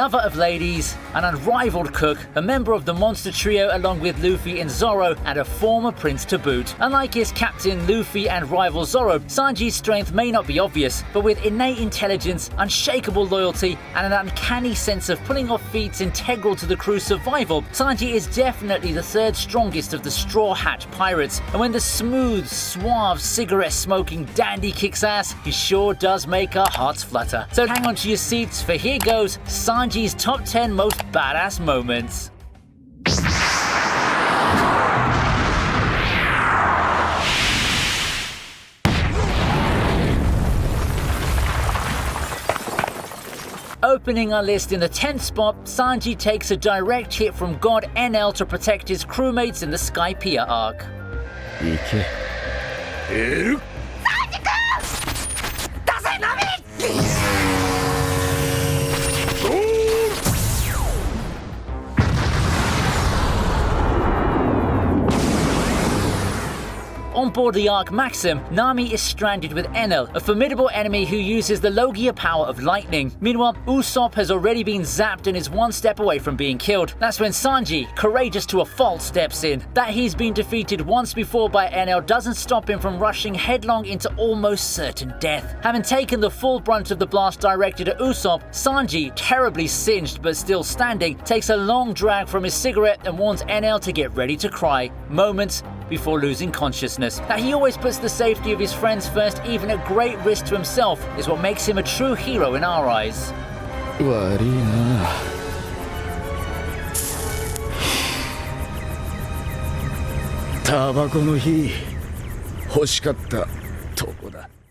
lover of ladies, an unrivaled cook, a member of the monster trio along with Luffy and Zoro, and a former prince to boot. Unlike his captain Luffy and rival Zoro, Sanji's strength may not be obvious, but with innate intelligence, unshakable loyalty, and an uncanny sense of pulling off feats integral to the crew's survival, Sanji is definitely the third strongest of the Straw Hat pirates. And when the smooth, suave, cigarette-smoking dandy kicks ass, he sure does make our hearts flutter. So hang on to your seats, for here goes Sanji's top 10 most badass moments. Opening our list in the 10th spot, Sanji takes a direct hit from God Enel to protect his crewmates in the Skypiea arc. On board the Ark Maxim, Nami is stranded with Enel, a formidable enemy who uses the Logia power of lightning. Meanwhile, Usopp has already been zapped and is one step away from being killed. That's when Sanji, courageous to a fault, steps in. That he's been defeated once before by Enel doesn't stop him from rushing headlong into almost certain death. Having taken the full brunt of the blast directed at Usopp, Sanji, terribly singed but still standing, takes a long drag from his cigarette and warns Enel to get ready to cry, moments before losing consciousness. That he always puts the safety of his friends first, even at great risk to himself, is what makes him a true hero in our eyes.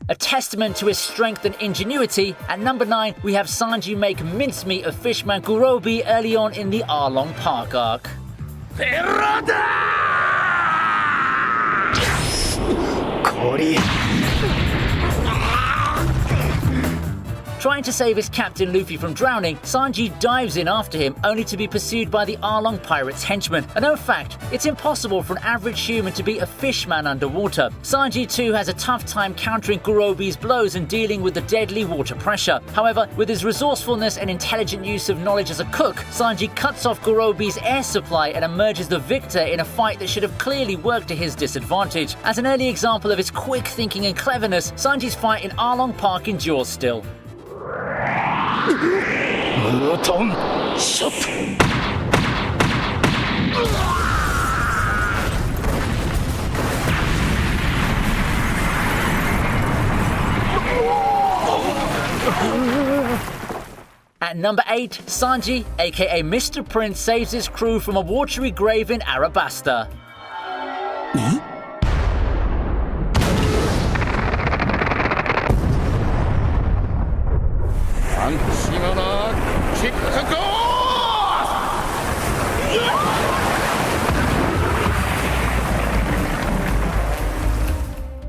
A testament to his strength and ingenuity. At number 9, we have Sanji make mincemeat of Fishman Kuroobi early on in the Arlong Park arc. Trying to save his captain Luffy from drowning, Sanji dives in after him, only to be pursued by the Arlong pirates' henchmen. A known fact, it's impossible for an average human to be a fishman underwater. Sanji too has a tough time countering Kuroobi's blows and dealing with the deadly water pressure. However, with his resourcefulness and intelligent use of knowledge as a cook, Sanji cuts off Kuroobi's air supply and emerges the victor in a fight that should have clearly worked to his disadvantage. As an early example of his quick thinking and cleverness, Sanji's fight in Arlong Park endures still. At number 8, Sanji, aka Mr. Prince, saves his crew from a watery grave in Arabasta.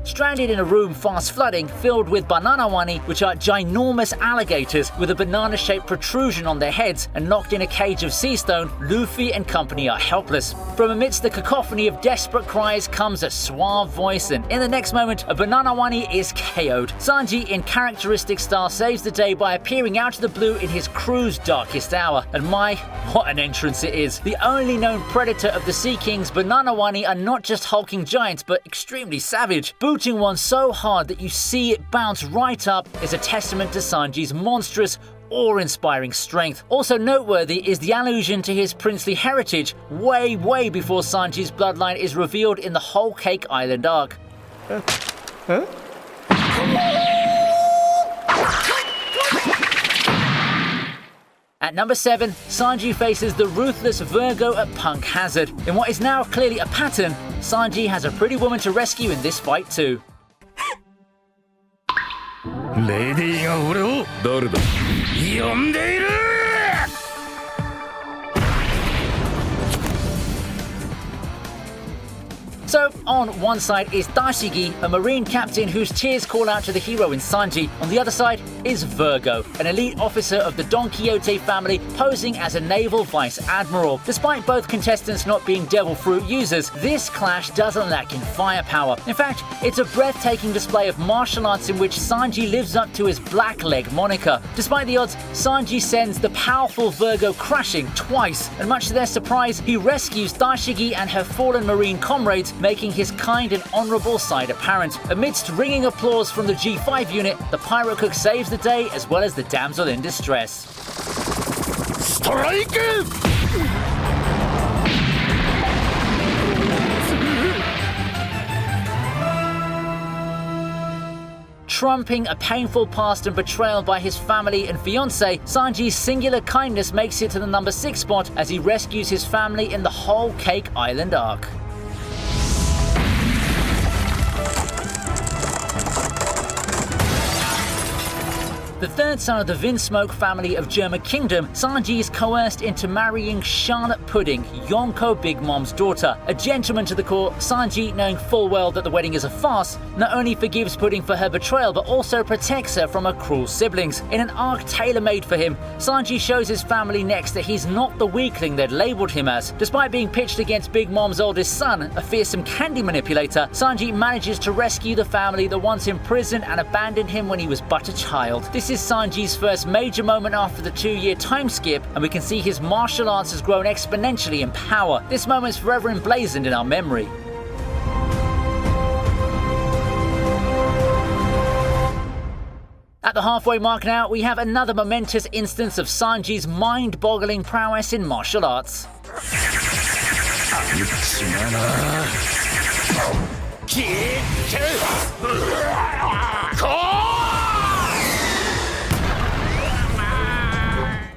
Stranded in a room fast flooding, filled with banana wani, which are ginormous alligators with a banana-shaped protrusion on their heads, and locked in a cage of sea stone, Luffy and company are helpless. From amidst the cacophony of desperate cries comes a suave voice, and in the next moment, a banana wani is KO'd. Sanji, in characteristic style, saves the day by appearing out of the blue in his crew's darkest hour. And my, what an entrance it is. The only known predator of the Sea King's banana wani are not just hulking giants, but extremely savage. Booting one so hard that you see it bounce right up is a testament to Sanji's monstrous, awe-inspiring strength. Also noteworthy is the allusion to his princely heritage way before Sanji's bloodline is revealed in the Whole Cake Island arc. At number 7, Sanji faces the ruthless Virgo at Punk Hazard. In what is now clearly a pattern, Sanji has a pretty woman to rescue in this fight too. Ladyが俺を誰だ呼んでいる。So, on one side is Dashigi, a marine captain whose tears call out to the hero in Sanji. On the other side is Virgo, an elite officer of the Don Quixote family posing as a naval vice admiral. Despite both contestants not being devil fruit users, this clash doesn't lack in firepower. In fact, it's a breathtaking display of martial arts in which Sanji lives up to his black leg moniker. Despite the odds, Sanji sends the powerful Virgo crashing twice, and much to their surprise, he rescues Dashigi and her fallen marine comrades, making his kind and honourable side apparent. Amidst ringing applause from the G5 unit, the pirate cook saves the day as well as the damsel in distress. Strike! Trumping a painful past and betrayal by his family and fiancée, Sanji's singular kindness makes it to the number 6 spot as he rescues his family in the Whole Cake Island arc. The third son of the Vinsmoke family of Germa Kingdom, Sanji is coerced into marrying Charlotte Pudding, Yonko Big Mom's daughter. A gentleman to the core, Sanji, knowing full well that the wedding is a farce, not only forgives Pudding for her betrayal but also protects her from her cruel siblings. In an arc tailor-made for him, Sanji shows his family next that he's not the weakling they'd labelled him as. Despite being pitched against Big Mom's oldest son, a fearsome candy manipulator, Sanji manages to rescue the family that once imprisoned and abandoned him when he was but a child. This is Sanji's first major moment after the 2-year time skip, and we can see his martial arts has grown exponentially in power. This moment's forever emblazoned in our memory. At the halfway mark now, we have another momentous instance of Sanji's mind-boggling prowess in martial arts.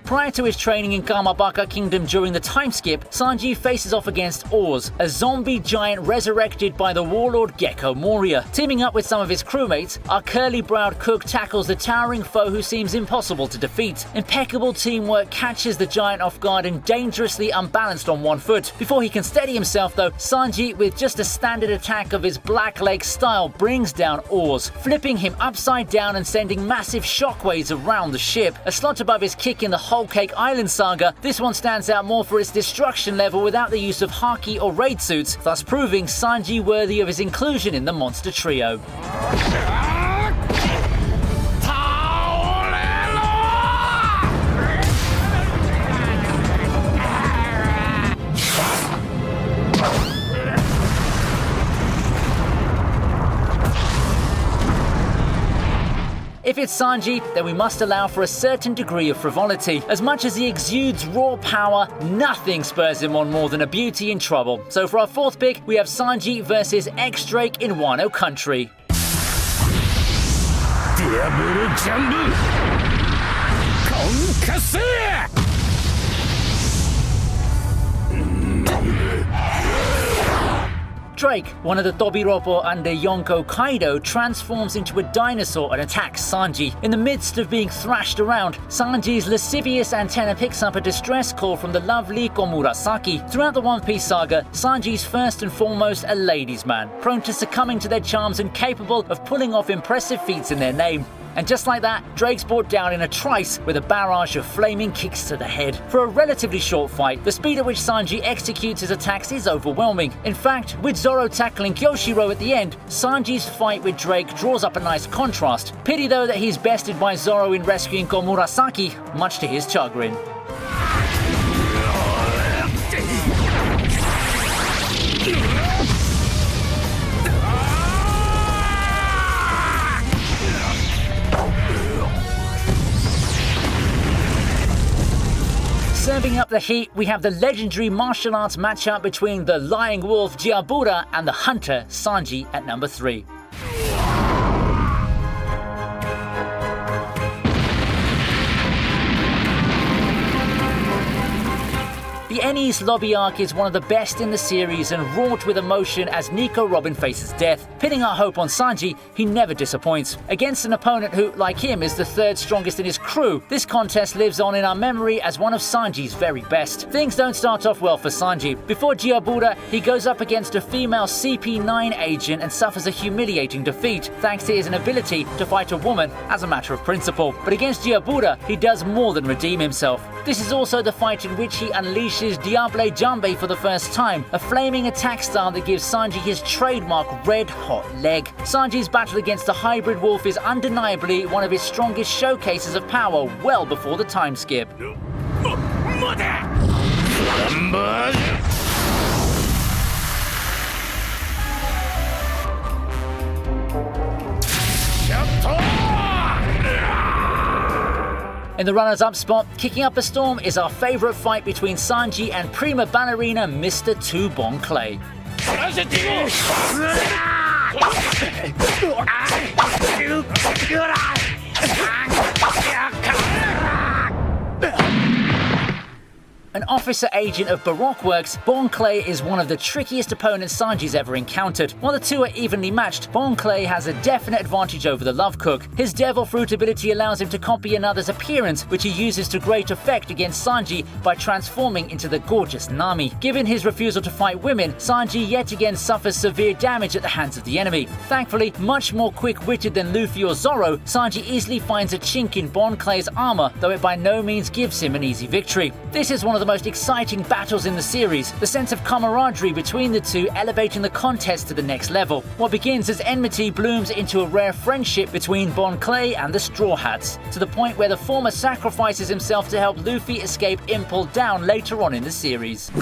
Prior to his training in Kamabaka Kingdom during the time skip, Sanji faces off against Oars, a zombie giant resurrected by the warlord Gecko Moria. Teaming up with some of his crewmates, our curly-browed cook tackles the towering foe who seems impossible to defeat. Impeccable teamwork catches the giant off guard and dangerously unbalanced on one foot. Before he can steady himself though, Sanji, with just a standard attack of his black leg style, brings down Oars, flipping him upside down and sending massive shockwaves around the ship. A slot above his kick in the Whole Cake Island saga, this one stands out more for its destruction level without the use of haki or raid suits, thus proving Sanji worthy of his inclusion in the monster trio. If it's Sanji, then we must allow for a certain degree of frivolity. As much as he exudes raw power, nothing spurs him on more than a beauty in trouble. So for our fourth pick, we have Sanji versus X-Drake in Wano Country. Jyabura Konkasu! Drake, one of the Tobiropo under Yonko Kaido, transforms into a dinosaur and attacks Sanji. In the midst of being thrashed around, Sanji's lascivious antenna picks up a distress call from the lovely Komurasaki. Throughout the One Piece saga, Sanji's first and foremost a ladies' man, prone to succumbing to their charms and capable of pulling off impressive feats in their name. And just like that, Drake's brought down in a trice with a barrage of flaming kicks to the head. For a relatively short fight, the speed at which Sanji executes his attacks is overwhelming. In fact, with Zoro tackling Kyoshiro at the end, Sanji's fight with Drake draws up a nice contrast. Pity though that he's bested by Zoro in rescuing Komurasaki, much to his chagrin. Serving up the heat, we have the legendary martial arts matchup between the lying wolf Jyabura and the hunter Sanji at number 3. The Enies lobby arc is one of the best in the series and wrought with emotion as Nico Robin faces death. Pinning our hope on Sanji, he never disappoints. Against an opponent who, like him, is the third strongest in his crew, this contest lives on in our memory as one of Sanji's very best. Things don't start off well for Sanji. Before Jyabura, he goes up against a female CP9 agent and suffers a humiliating defeat, thanks to his inability to fight a woman as a matter of principle. But against Jyabura, he does more than redeem himself. This is also the fight in which he unleashes Diable Jambe for the first time, a flaming attack style that gives Sanji his trademark red-hot leg. Sanji's battle against the hybrid wolf is undeniably one of his strongest showcases of power well before the time skip. In the runners-up spot, kicking up a storm is our favourite fight between Sanji and prima ballerina Mr. 2 Bon Clay. An officer agent of Baroque Works, Bon Clay is one of the trickiest opponents Sanji's ever encountered. While the two are evenly matched, Bon Clay has a definite advantage over the Love Cook. His Devil Fruit ability allows him to copy another's appearance, which he uses to great effect against Sanji by transforming into the gorgeous Nami. Given his refusal to fight women, Sanji yet again suffers severe damage at the hands of the enemy. Thankfully, much more quick-witted than Luffy or Zoro, Sanji easily finds a chink in Bon Clay's armor, though it by no means gives him an easy victory. This is one of the most exciting battles in the series, the sense of camaraderie between the two elevating the contest to the next level. What begins as enmity blooms into a rare friendship between Bon Clay and the Straw Hats, to the point where the former sacrifices himself to help Luffy escape Impel Down later on in the series.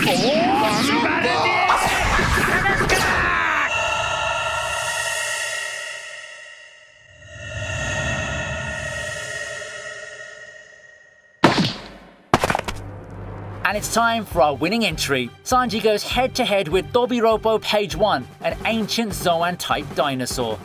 And it's time for our winning entry. Sanji goes head-to-head with Dobiropo Page 1, an ancient Zoan-type dinosaur.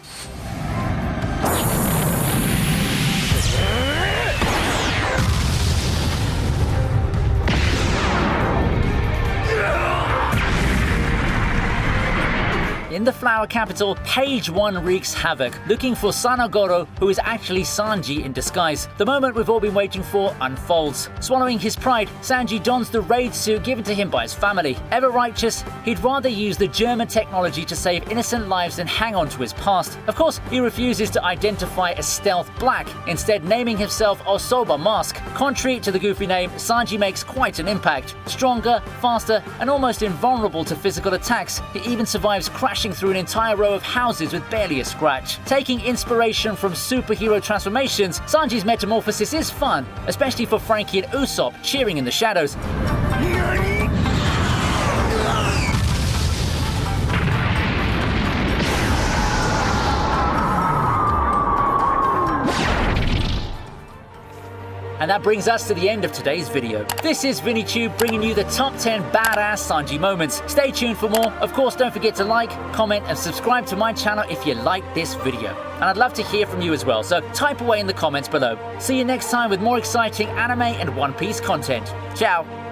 In the Flower Capital, Page 1 wreaks havoc, looking for Sanagoro, who is actually Sanji in disguise. The moment we've all been waiting for unfolds. Swallowing his pride, Sanji dons the raid suit given to him by his family. Ever righteous, he'd rather use the German technology to save innocent lives than hang on to his past. Of course, he refuses to identify as Stealth Black, instead naming himself Osoba Mask. Contrary to the goofy name, Sanji makes quite an impact. Stronger, faster, and almost invulnerable to physical attacks, he even survives crashing through an entire row of houses with barely a scratch. Taking inspiration from superhero transformations, Sanji's metamorphosis is fun, especially for Frankie and Usopp cheering in the shadows. And that brings us to the end of today's video. This is ViniiTube bringing you the top 10 badass Sanji moments. Stay tuned for more. Of course, don't forget to like, comment, and subscribe to my channel if you like this video. And I'd love to hear from you as well, so type away in the comments below. See you next time with more exciting anime and One Piece content. Ciao!